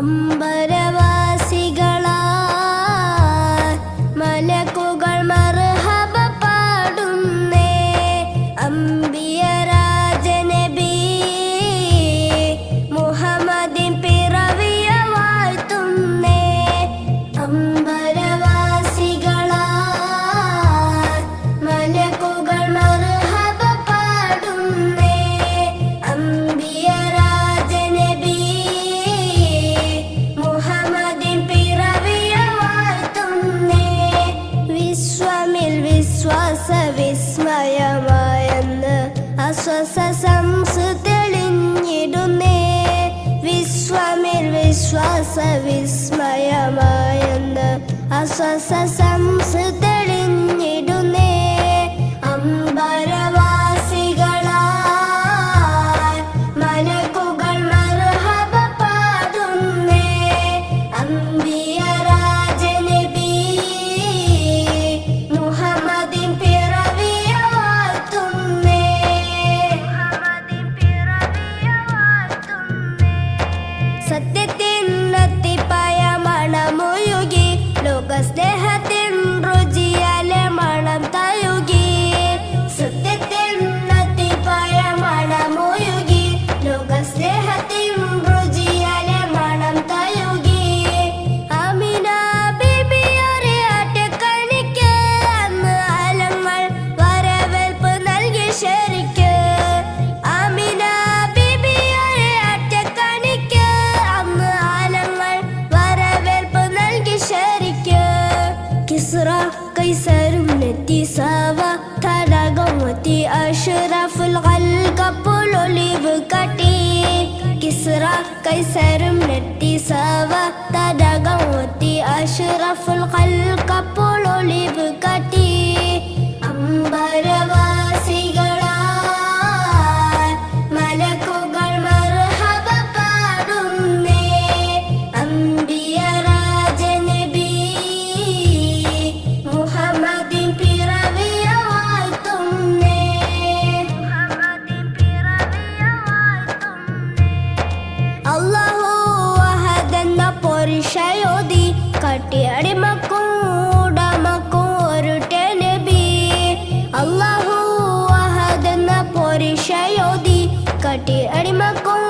അമ്പരവാസികളാ മലക്കുകൾ മർഹബ പാടുന്നേ. അംബിയ രാജനബി മുഹമ്മദിൻ പിറവിയ വാഴ്ത്തുന്നേ. അമ്പരവാസികളാ മലക്കുകൾ മർഹബ പാടുന്നേ. അംബിയ രാജനബി മുഹമ്മദിൻ പിറവിയ വാഴ്ത്തുന്നേ. വിശ്വമിൽ വിശ്വാസ വിസ്മയമായെന്ന് അസ്വസ സംസ് തെളിഞ്ഞിടുന്നേ. വിശ്വമിൽ വിശ്വാസ വിസ്മയമായെന്ന് അസ്വസ സംസ് തെളിഞ്ഞിടുന്നേ. അമ്പരവാസികളാൽ മലക്കുകൾ മർഹബ പാടുന്നേ. അംബിയ രാജനബി മുഹമ്മദിൻ പിറവിയ വാഴ്ത്തുന്നേ. സത്യത്തിൻ അത്തിപ്പായ മണമുയുകി ലോകസ്നേഹത്തിൻ രുചിയാലെ മണം തയുകി. സത്യത്തിൻ അത്തിപ്പായ മണമുയുകി ലോകസ്നേഹത്തിൻ രുചിയാലെ മണം തയുകി. ആമിന ബീബിയൊരു ആറ്റക്കണിക്ക് അന്ന് ആലങ്ങൾ വരവേൽപ്പ് നൽകി ശരിക്ക്. ആമിന ബീബിയൊരു ആറ്റക്കണിക്ക് അന്ന് ആലങ്ങൾ വരവേൽപ്പ് നൽകി ശരിക്ക്. കിസ്റ കൈസരും നെറ്റി സാവ തടകമത്തി അഷ്റഫുൽ ഖൽഖപ്പോൾ ഒലിവ് കാട്ടി. കിസ്റ കൈസരും നെറ്റി സാവ തടകമത്തി അഷ്റഫുൽ ഖൽഖപ്പോൾ ഒലിവ് കാട്ടി. അമ്പരവാസികളാൽ മലക്കുകൾ മർഹബ പാടുന്നേ. അംബിയ രാജനബി മുഹമ്മദിൻ പിറവിയ വാഴ്ത്തുന്നേ. അല്ലാഹു അഹദെന്ന പൊരിശയോതി കട്ടിയടിമക്കും ഉടമക്കും ഒരുട്ടെ നബി. അല്ലാഹു അഹദെന്ന പൊരിശയോതി കട്ടിയടിമക്കും